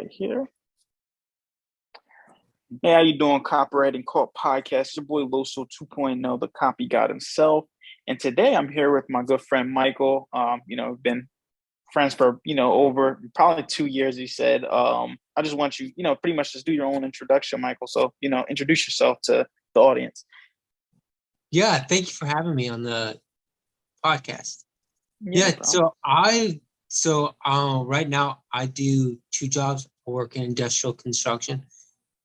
right here. Hey, how you doing, Copywriting Cult Podcast? Your boy Loso 2.0, the copy god himself. And today I'm here with my good friend Michael. We've been friends for, over probably 2 years, he said. I just want you, pretty much just do your own introduction, Michael. So, introduce yourself to the audience. Yeah, thank you for having me on the podcast. Yeah, no Yeah, problem. so right now I do two jobs. I work in industrial construction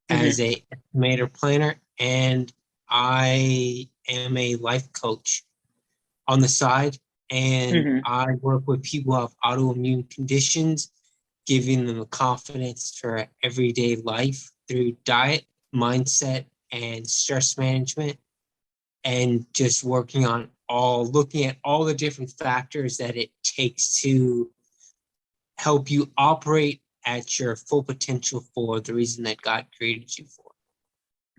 Hmm. as a estimator planner, and I am a life coach on the side. And Hmm. I work with people who have autoimmune conditions, giving them the confidence for everyday life through diet, mindset, and stress management, and just working on looking at all the different factors that it takes to help you operate at your full potential for the reason that God created you for.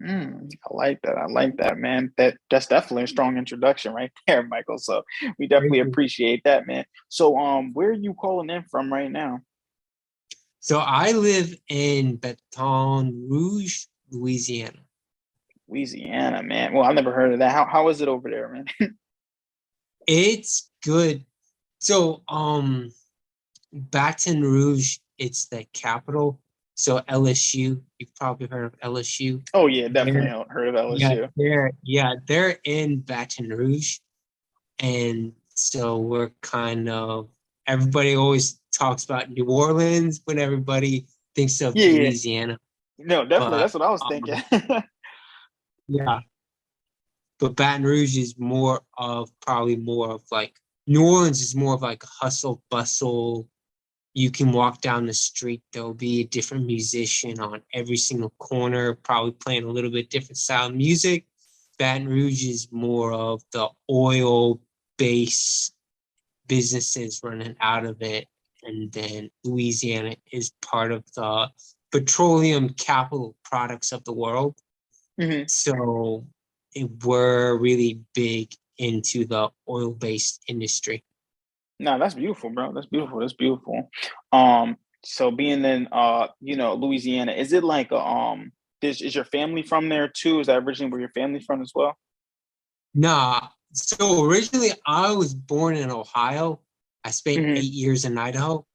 I like that. I like that, man. That's definitely a strong introduction right there, Michael. So we Thank definitely you. appreciate that, man. So where are you calling in from right now? So I live in Baton Rouge, Louisiana. Louisiana, man. Well, I've never heard of that. How is it over there, man? It's good. So Baton Rouge, it's the capital. So LSU, you've probably heard of LSU. Oh yeah, definitely They're heard of yeah, LSU. they're in Baton Rouge. And so we're kind of, everybody always talks about New Orleans when everybody thinks of Yeah, yeah. Louisiana. No, definitely. But That's what I was thinking. yeah, but Baton Rouge is probably more of like, New Orleans is more of like a hustle bustle. You can walk down the street, there'll be a different musician on every single corner, probably playing a little bit different style of music. Baton Rouge is more of the oil base businesses running out of it. And then Louisiana is part of the petroleum capital products of the world. Hmm. So we're really big into the oil-based industry. No, that's beautiful, bro. That's beautiful. That's beautiful. So being in Louisiana, is it like is your family from there too? Is that originally where your family from as well? Nah, so originally I was born in Ohio. I spent Hmm. 8 years in Idaho,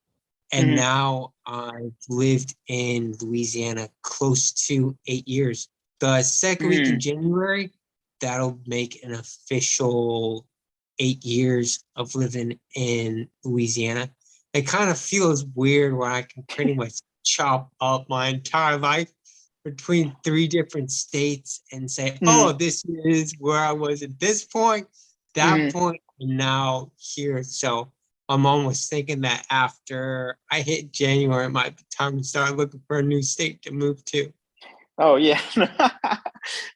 and Hmm. now I've lived in Louisiana close to 8 years. The second week in Hmm. January, that'll make an official 8 years of living in Louisiana. It kind of feels weird where I can pretty much chop up my entire life between three different states and say, Hmm. oh, this is where I was at this point, that Hmm. point, and now here. So I'm almost thinking that after I hit January, it might be time to start looking for a new state to move to. Oh yeah.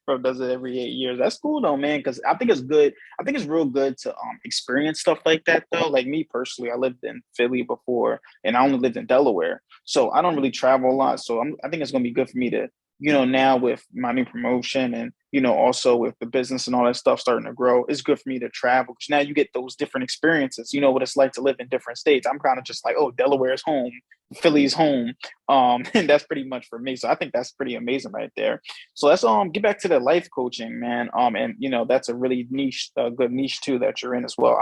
Bro does it every 8 years. That's cool though, man. Because I think it's good. I think it's real good to experience stuff like that though. Like me personally, I lived in Philly before, and I only lived in Delaware, so I don't really travel a lot. So I think it's gonna be good for me to, now with my new promotion and also with the business and all that stuff starting to grow, it's good for me to travel because now you get those different experiences. You know what it's like to live in different states. I'm kind of just like, oh, Delaware's home, Philly's home, and that's pretty much for me. So I think that's pretty amazing right there. So let's get back to the life coaching, man. And that's a really niche, good niche too that you're in as well.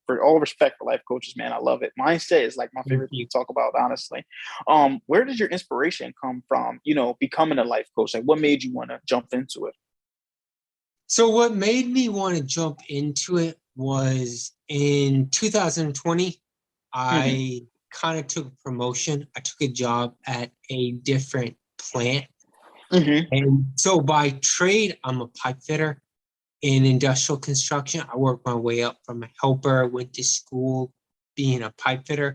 For all respect for life coaches, man, I love it. Mindset is like my Thank favorite thing you. to talk about, honestly. Where does your inspiration come from? Becoming a life coach. Like, what made you want to jump into it? So, what made me want to jump into it was in 2020, Hmm. I kind of took a promotion. I took a job at a different plant. Hmm. And so, by trade, I'm a pipe fitter in industrial construction. I worked my way up from a helper, went to school being a pipe fitter,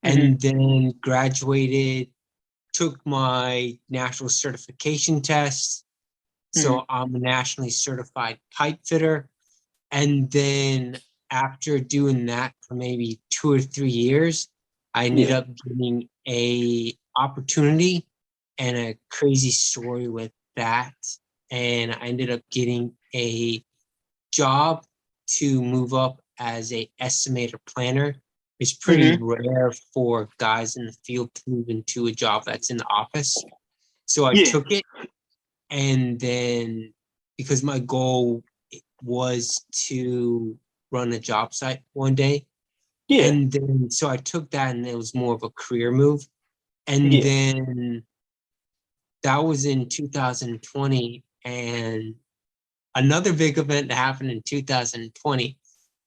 Hmm. and then graduated, took my national certification test. Hmm. So I'm a nationally certified pipe fitter. And then after doing that for maybe 2 or 3 years, I ended Yeah. up getting a opportunity and a crazy story with that. And I ended up getting a job to move up as a estimator planner It's pretty Hmm. rare for guys in the field to move into a job that's in the office. So I Yeah. took it, and then because my goal was to run a job site one day, Yeah. and then so I took that, and it was more of a career move. And Yeah. then that was in 2020, and another big event that happened in 2020,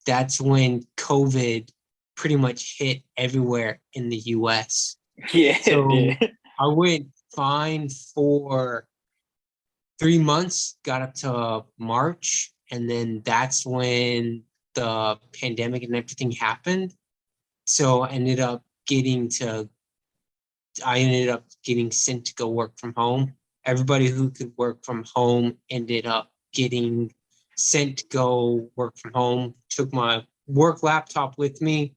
that's when COVID pretty much hit everywhere in the US. Yeah. So Yeah. I went fine for 3 months, got up to March, and then that's when the pandemic and everything happened. So I ended up getting sent to go work from home. Everybody who could work from home ended up getting sent to go work from home. Took my work laptop with me.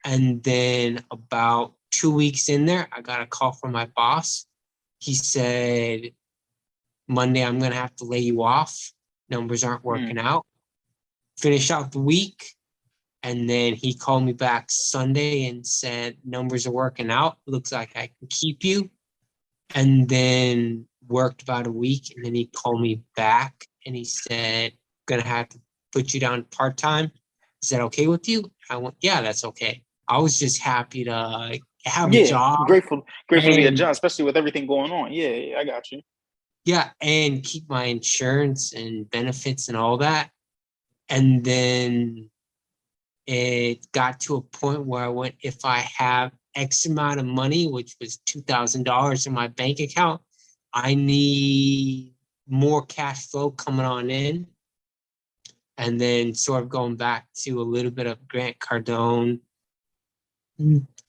And then about 2 weeks in there, I got a call from my boss. He said, Monday, I'm going to have to lay you off. Numbers aren't Mm. working out. Finish out the week. And then he called me back Sunday and said, numbers are working out. Looks like I can keep you. And then worked about a week. And then he called me back and he said, going to have to put you down part time. Is that okay with you? I went, yeah, that's okay. I was just happy to have a Yeah. job Grateful to be a and job, especially with everything going on. Yeah, yeah, I got you. yeah, and keep my insurance and benefits and all that. And then it got to a point where I went, if I have X amount of money, which was $2,000 in my bank account, I need more cash flow coming on in. And then sort of going back to a little bit of Grant Cardone.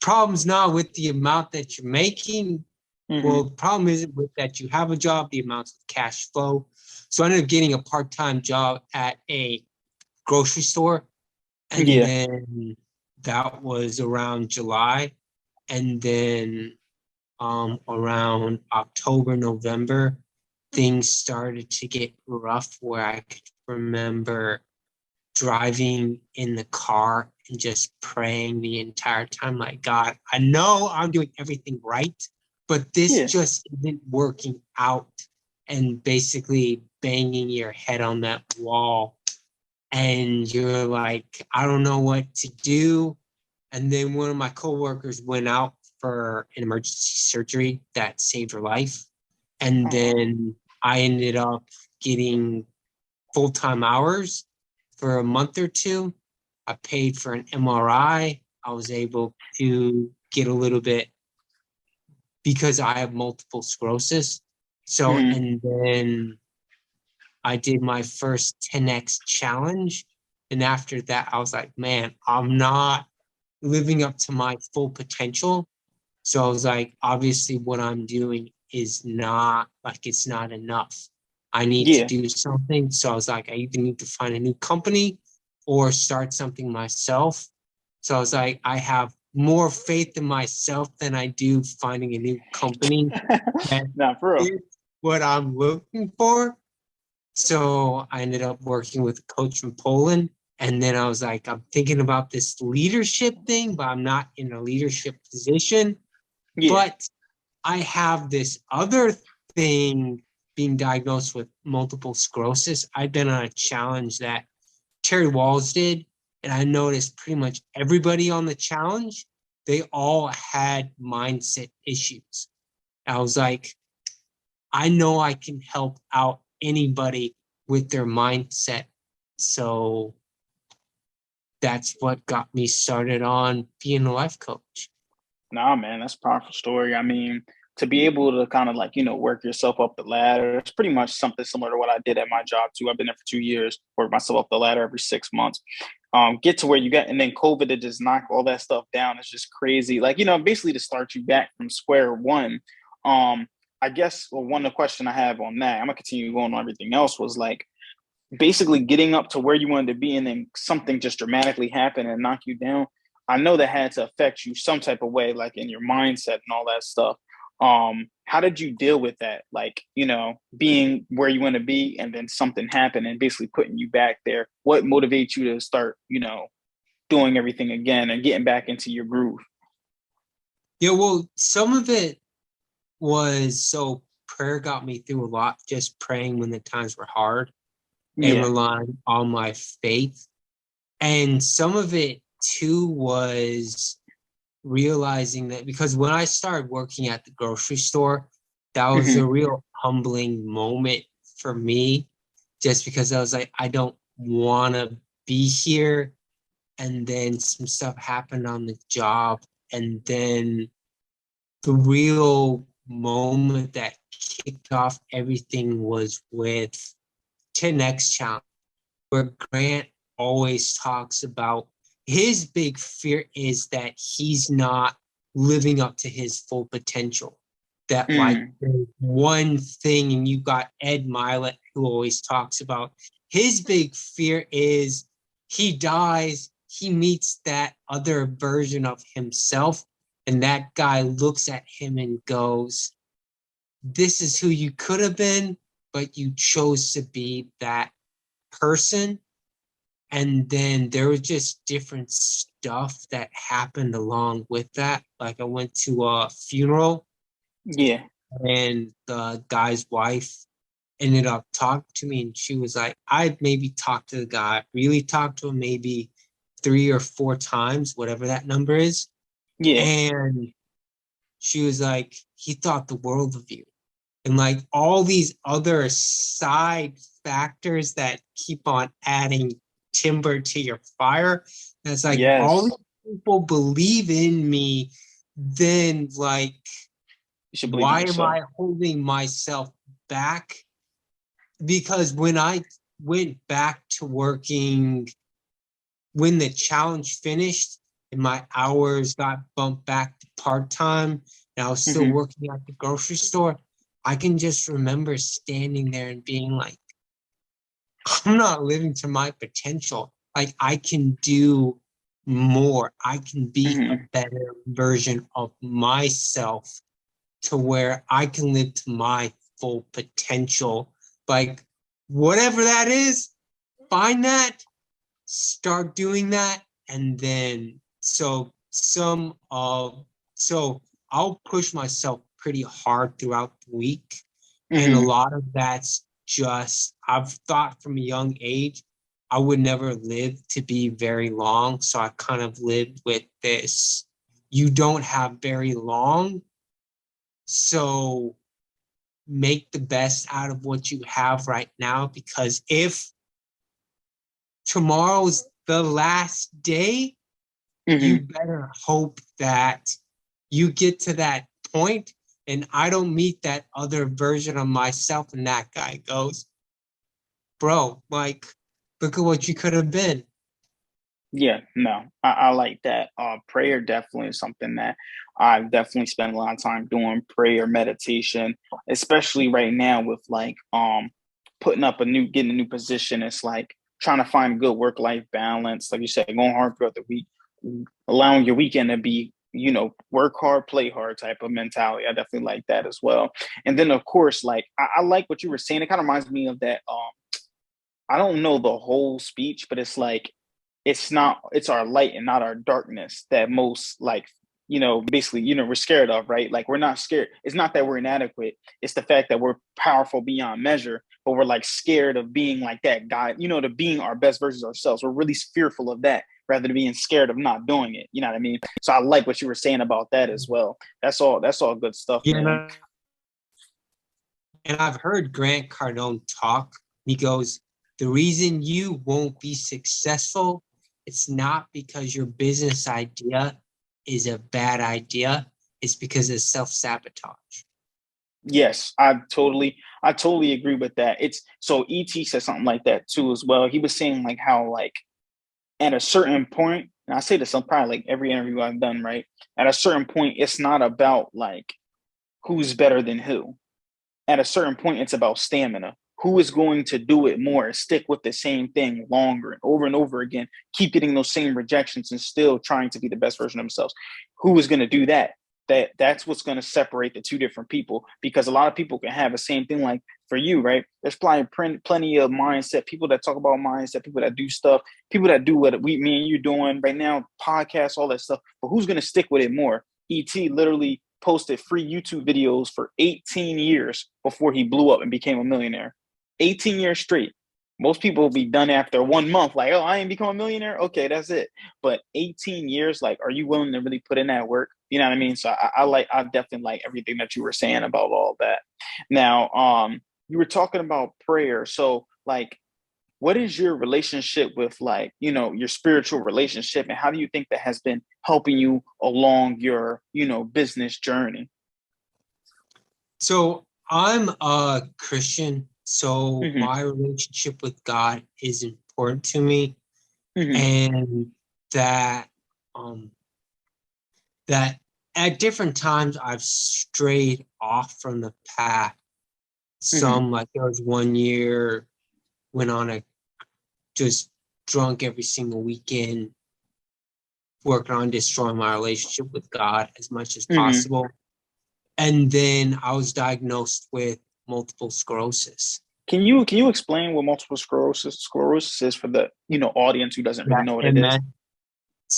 Problem's not with the amount that you're making. Well, Hmm. the problem isn't with that you have a job, the amount of cash flow. So I ended up getting a part-time job at a grocery store. And Yeah. then that was around July. And then around October, November, things started to get rough where I could remember driving in the car and just praying the entire time, like, God, I know I'm doing everything right, but this Yeah. just isn't working out. And basically banging your head on that wall. And you're like, I don't know what to do. And then one of my coworkers went out for an emergency surgery that saved her life. And Oh wow. then I ended up getting full time hours for a month or two. I paid for an MRI. I was able to get a little bit because I have multiple sclerosis. So, Hmm. and then I did my first 10X challenge. And after that, I was like, man, I'm not living up to my full potential. So I was like, obviously, what I'm doing is not like it's not enough. I need to Yeah. do something. So I was like, I either need to find a new company or start something myself. So I was like, I have more faith in myself than I do finding a new company that Nah, for real. is what I'm looking for. So I ended up working with a coach from Poland. And then I was like, I'm thinking about this leadership thing, but I'm not in a leadership position. Yeah. But I have this other thing being diagnosed with multiple sclerosis. I've been on a challenge that Terry Walls did, and I noticed pretty much everybody on the challenge, they all had mindset issues. I was like, I know I can help out anybody with their mindset. So that's what got me started on being a life coach. Nah, man, that's a powerful story. I mean, to be able to kind of like, work yourself up the ladder, it's pretty much something similar to what I did at my job too. I've been there for 2 years, work myself up the ladder every 6 months. Get to where you got, and then COVID to just knock all that stuff down. It's just crazy. Like, basically to start you back from square one. Um, I guess one of the question I have on that, I'm gonna continue going on everything else was like basically getting up to where you wanted to be and then something just dramatically happened and knock you down. I know that had to affect you some type of way, like in your mindset and all that stuff. How did you deal with that? Like, being where you want to be and then something happened and basically putting you back there. What motivates you to start, doing everything again and getting back into your groove. Yeah, well, some of it was so prayer got me through a lot, just praying when the times were hard and Yeah. relying on my faith. And some of it too was realizing that because when I started working at the grocery store, that was a Hmm. real humbling moment for me, just because I was like, I don't want to be here. And then some stuff happened on the job. And then the real moment that kicked off everything was with 10X Challenge, where Grant always talks about his big fear is that he's not living up to his full potential. That like Mm. one thing, and you got Ed Milet who always talks about his big fear is he dies, he meets that other version of himself, and that guy looks at him and goes, "This is who you could have been, but you chose to be that person." And then there was just different stuff that happened along with that. Like I went to a funeral Yeah. and the guy's wife ended up talking to me and she was like, I maybe talked to the guy, really talked to him maybe 3 or 4 times, whatever that number is. Yeah. And she was like, he thought the world of you. And like all these other side factors that keep on adding timber to your fire. And it's like all Yes. these people believe in me, then like You should believe in why am yourself. I holding myself back? Because when I went back to working, when the challenge finished and my hours got bumped back to part-time and I was still Hmm. working at the grocery store, I can just remember standing there and being like, I'm not living to my potential. Like I can do more. I can be a Hmm. better version of myself to where I can live to my full potential. Like whatever that is, find that, start doing that, and then so I'll push myself pretty hard throughout the week, and a Hmm. lot of that's just I've thought from a young age I would never live to be very long, so I kind of lived with this, you don't have very long, so make the best out of what you have right now, because if tomorrow's the last day, you Hmm. better hope that you get to that point and I don't meet that other version of myself and that guy goes, bro, like, look at what you could have been. Yeah, no, I like that. Prayer definitely is something that I've definitely spent a lot of time doing prayer, meditation, especially right now with like putting up getting a new position. It's like trying to find a good work-life balance. Like you said, going hard throughout the week, allowing your weekend to be, work hard, play hard type of mentality. I definitely like that as well. And then of course, like I like what you were saying. It kind of reminds me of that I don't know the whole speech, but it's like it's our light and not our darkness that most like, basically, we're scared of, right? Like we're not scared. It's not that we're inadequate. It's the fact that we're powerful beyond measure, but we're like scared of being like that guy, to being our best versions of ourselves. We're really fearful of that rather than being scared of not doing it. You know what I mean? So I like what you were saying about that as well. That's all good stuff, Yeah, man. and I've heard Grant Cardone talk. He goes, the reason you won't be successful, it's not because your business idea is a bad idea. It's because it's self-sabotage. Yes, I totally agree with that. It's so ET said something like that too as well. He was saying like how like at a certain point, and I say this on probably like every interview I've done, right? At a certain point, it's not about like who's better than who. At a certain point, it's about stamina. Who is going to do it more, stick with the same thing longer and over again, keep getting those same rejections and still trying to be the best version of themselves? Who is going to do that? That's what's going to separate the two different people, because a lot of people can have the same thing like for you, right? There's plenty of mindset people that talk about mindset, people that do stuff, people that do what me and you doing right now, podcasts, all that stuff. But who's gonna stick with it more? ET literally posted free YouTube videos for 18 years before he blew up and became a millionaire. 18 years straight. Most people will be done after 1 month, like, oh, I ain't become a millionaire. Okay, that's it. But 18 years, like, are you willing to really put in that work? You know what I mean? So I definitely like everything that you were saying about all that. Now, you were talking about prayer. So, like, what is your relationship with, like, your spiritual relationship, and how do you think that has been helping you along your, business journey? So I'm a Christian, so Hmm. my relationship with God is important to me, Hmm. and that um that at different times I've strayed off from the path. Hmm. Some, like, there was one year went on a just drunk every single weekend, working on destroying my relationship with God as much as Hmm. possible. And then I was diagnosed with multiple sclerosis. Can you explain what multiple sclerosis is for the audience who doesn't really That's know what it is? MS.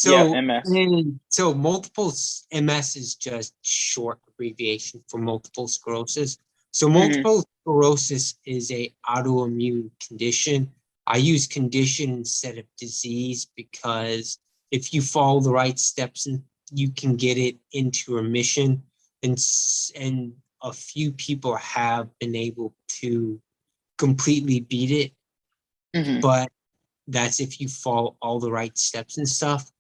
Yeah, So, MS. multiple MS is just short abbreviation for multiple sclerosis. So Hmm. multiple sclerosis is a autoimmune condition. I use condition instead of disease because if you follow the right steps, and you can get it into remission, and a few people have been able to completely beat it, Hmm. but that's if you follow all the right steps and stuff.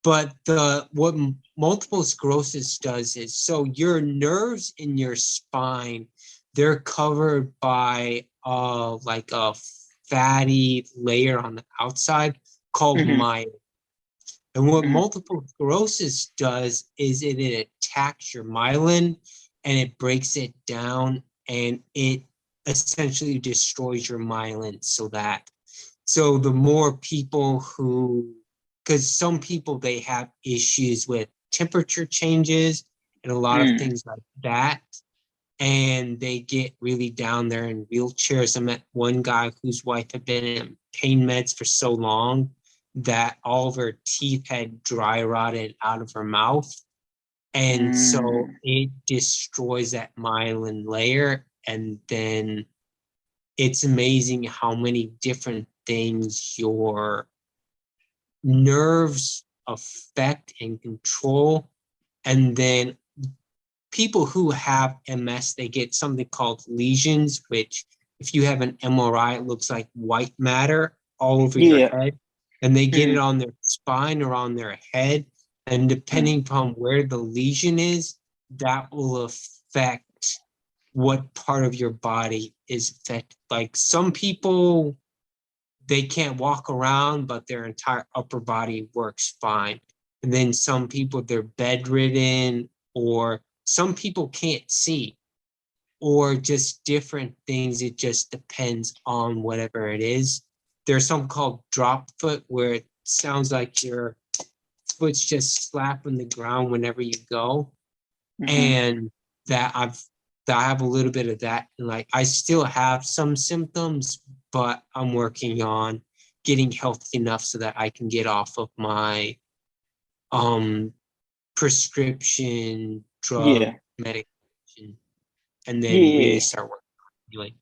But the what multiple sclerosis does is, so your nerves in your spine, they're covered by like a fatty layer on the outside called Hmm. myelin. And what Hmm. multiple sclerosis does is it attacks your myelin and it breaks it down, and it essentially destroys your myelin. So the more people who, because some people, they have issues with temperature changes and a lot of Hmm. things like that, and they get really down there in wheelchairs. I met one guy whose wife had been in pain meds for so long that all of her teeth had dry rotted out of her mouth. And so Hmm. it destroys that myelin layer. And then it's amazing how many different things your nerves affect and control. And then people who have MS, they get something called lesions, which, if you have an MRI, it looks like white matter all over your Yeah. head. And they get it Hmm. on their spine or on their head. And depending upon where the lesion is, that will affect what part of your body is affected. Like, some people, they can't walk around, but their entire upper body works fine. And then some people, they're bedridden, or some people can't see, or just different things. It just depends on whatever it is. There's something called drop foot, where it sounds like your foot's just slapping the ground whenever you go. Hmm. And that I've that I have a little bit of that. And, like, I still have some symptoms, but I'm working on getting healthy enough so that I can get off of my um prescription drug Yeah. medication, and then really Yeah. start working on healing.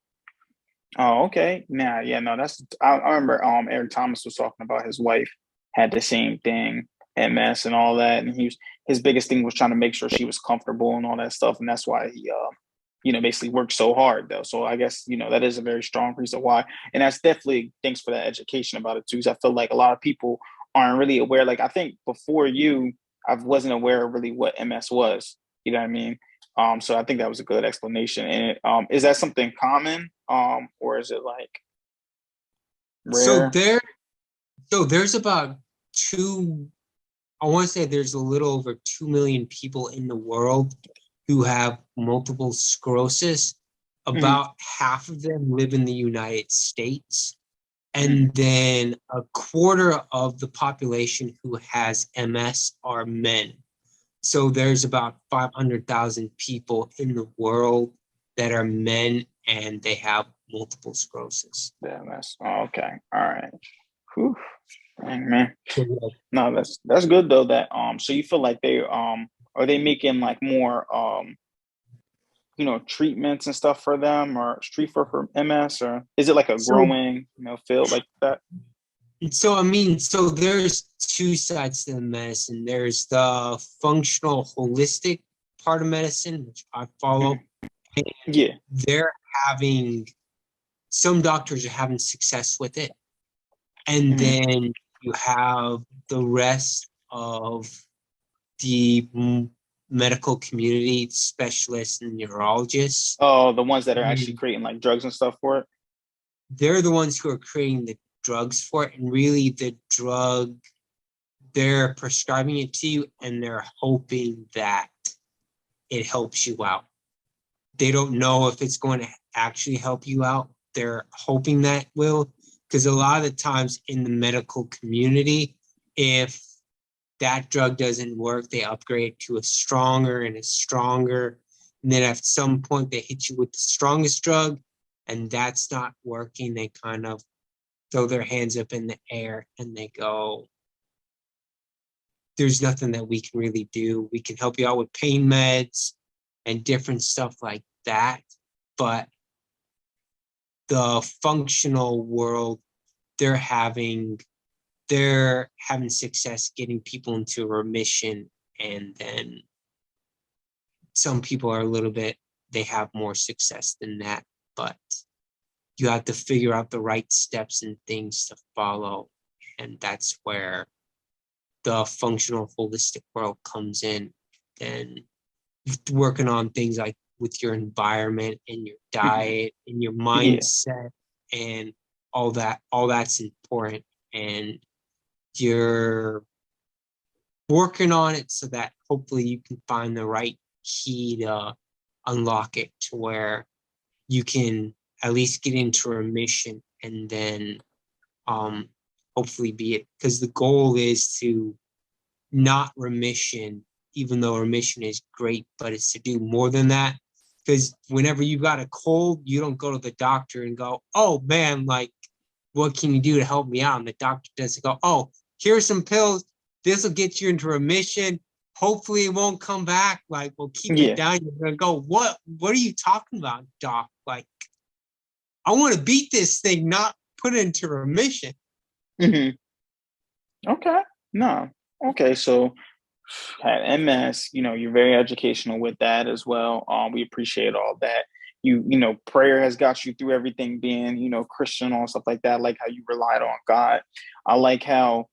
Oh, okay. Nah, yeah, no, I remember Eric Thomas was talking about his wife had the same thing, MS and all that, and his biggest thing was trying to make sure she was comfortable and all that stuff, and that's why he basically worked so hard though. So I guess, that is a very strong reason why. And that's definitely, thanks for that education about it too. 'Cause I feel like a lot of people aren't really aware. Like, I think before you, I wasn't aware of really what MS was. You know what I mean? So I think that was a good explanation. And is that something common? Or is it like So rare? there, there's about two. I want to say there's a little over 2 million people in the world who have multiple sclerosis. Hmm. About half of them live in the United States. Hmm. And then a quarter of the population who has MS are men. So there's about 500,000 people in the world that are men and they have multiple sclerosis. Yeah, that's okay. All right. Whew. Dang, man. So, like, No, that's good though. That so you feel like they are they making like more treatments and stuff for them or street for MS, or is it like a so, growing field like that? I mean, so there's two sides to the medicine. There's the functional holistic part of medicine, which I Mhm. follow. Yeah. They're having, some doctors are having success with it. And Mhm. then you have the rest of the medical community, specialists and neurologists. Oh, the ones that are actually Mm. creating like drugs and stuff for it. They're the ones who are creating the drugs for it. And really, the drug, they're prescribing it to you and they're hoping that it helps you out. They don't know if it's going to actually help you out. They're hoping that will, because a lot of the times in the medical community, if that drug doesn't work, they upgrade to a stronger and a stronger. And then at some point, they hit you with the strongest drug, and that's not working. They kind of throw their hands up in the air and they go, there's nothing that we can really do. We can help you out with pain meds and different stuff like that. But the functional world, they're having success getting people into remission, and then some people are a little bit, they have more success than that, but you have to figure out the right steps and things to follow, and that's where the functional holistic world comes in. And working on things like with your environment and your Mhm. diet and your Yeah. mindset and all that's important, and you're working on it so that hopefully you can find the right key to unlock it to where you can at least get into remission, and then um hopefully be it, because the goal is to not remission, even though remission is great, but it's to do more than that. Because whenever you got a cold, you don't go to the doctor and go, oh man, like, what can you do to help me out? And the doctor doesn't go, oh, here's some pills. This will get you into remission. Hopefully it won't come back. Like, we'll keep it Yeah. down. You're gonna go, what are you talking about, doc? Like, I want to beat this thing, not put it into remission. Hmm. Okay. No. Okay. So had MS, you're very educational with that as well. We appreciate all that. Prayer has got you through everything, being, Christian, all stuff like that. I like how you relied on God. I like how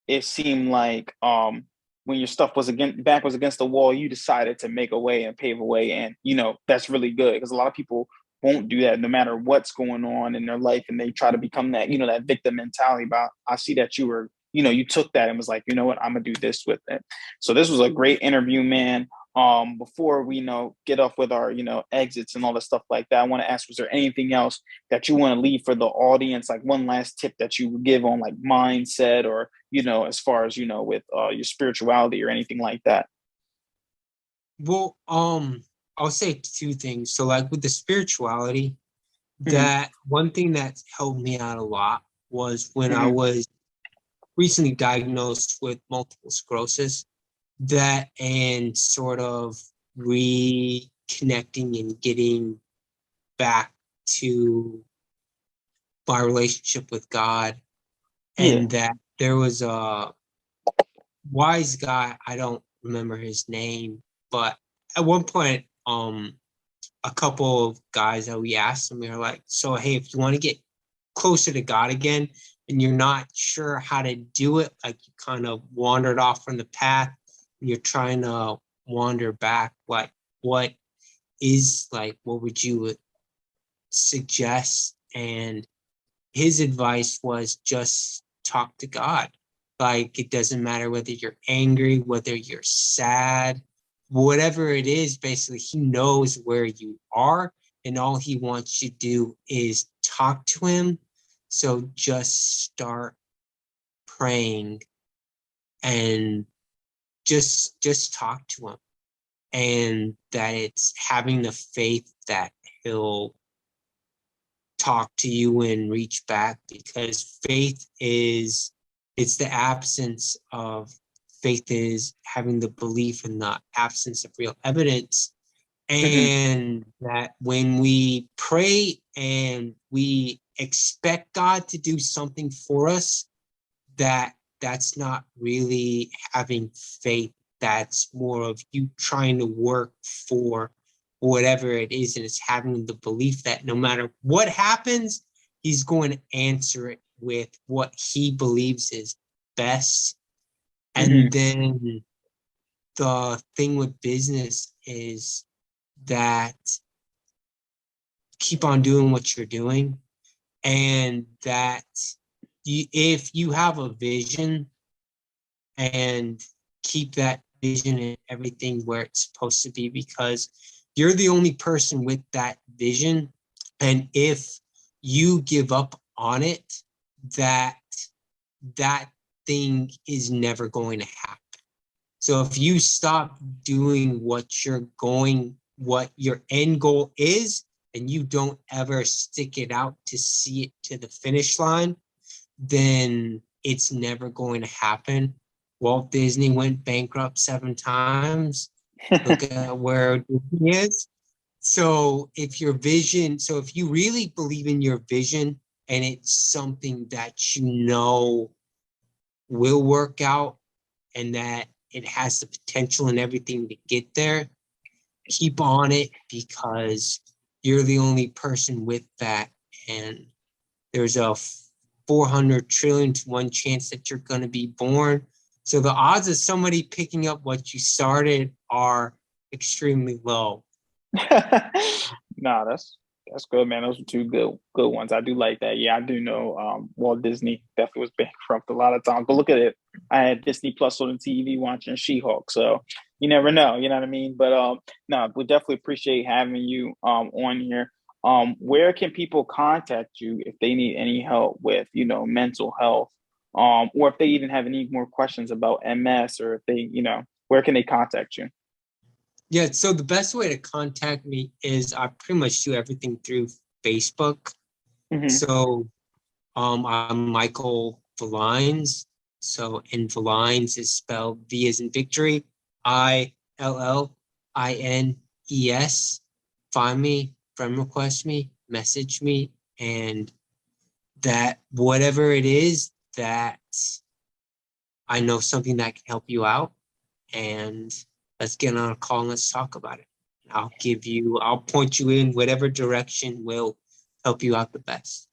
it seemed like when your stuff was back was against the wall, you decided to make a way and pave a way. And, that's really good because a lot of people won't do that no matter what's going on in their life. And they try to become that, that victim mentality. But I see that you took that and was like, you know what, I'm gonna do this with it. So this was a great interview, man. Before we, get off with our, exits and all the stuff like that, I want to ask, was there anything else that you want to leave for the audience? Like one last tip that you would give on like mindset or, as far as, with your spirituality or anything like that? Well, I'll say two things. So, like with the spirituality, Hmm. that one thing that helped me out a lot was when I Hmm. was recently diagnosed with multiple sclerosis, that and sort of reconnecting and getting back to my relationship with God. Yeah. And that there was a wise guy, I don't remember his name, but at one point, a couple of guys that we asked them, we were like, so hey, if you want to get closer to God again and you're not sure how to do it, like you kind of wandered off from the path, and you're trying to wander back, like what would you suggest? And his advice was just talk to God. Like, it doesn't matter whether you're angry, whether you're sad, whatever it is, basically, he knows where you are. And all he wants you to do is talk to him. So just start praying and just talk to him. and that it's having the faith that he'll talk to you and reach back, because it's the absence of faith is having the belief in the absence of real evidence. Hmm. And that when we pray and we expect God to do something for us, that's not really having faith. That's more of you trying to work for whatever it is, and it's having the belief that no matter what happens, he's going to answer it with what he believes is best. Hmm. And then the thing with business is that keep on doing what you're doing, and that if you have a vision, and keep that vision and everything where it's supposed to be, because you're the only person with that vision. And if you give up on it, that that thing is never going to happen. So if you stop doing what your end goal is, and you don't ever stick it out to see it to the finish line, then it's never going to happen. Walt Disney went bankrupt 7 times. Look at where Disney is. So if you really believe in your vision and it's something that you know will work out, and that it has the potential and everything to get there, keep on it, because you're the only person with that. And there's a 400 trillion to 1 chance that you're going to be born. So the odds of somebody picking up what you started are extremely low. Nah, that's good, man. Those are two good ones. I do like that. Yeah, I do know Walt Disney definitely was bankrupt a lot of times. But look at it. I had Disney Plus on the TV watching She-Hulk. So you never know, you know what I mean? But no, we definitely appreciate having you on here. Where can people contact you if they need any help with, mental health? Or if they even have any more questions about MS, or if they, where can they contact you? Yeah, so the best way to contact me is I pretty much do everything through Facebook. Hmm. So I'm Michael Villines. So, and Villines is spelled V as in victory, ILLINES. Find me, friend request me, message me, and that whatever it is that I know something that can help you out, and let's get on a call and let's talk about it. I'll point you in whatever direction will help you out the best.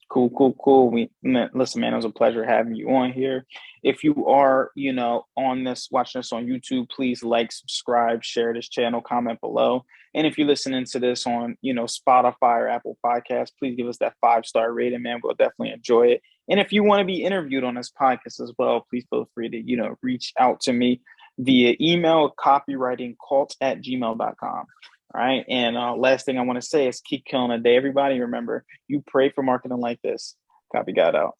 Cool, cool, cool. Listen, man, it was a pleasure having you on here. If you are, watching this on YouTube, please like, subscribe, share this channel, comment below. And if you're listening to this on, Spotify or Apple Podcasts, please give us that 5-star rating, man. We'll definitely enjoy it. And if you want to be interviewed on this podcast as well, please feel free to, reach out to me via email, copywritingcult@gmail.com. All right. And last thing I want to say is keep killing a day, everybody. Remember, you pray for marketing like this. Copy God out.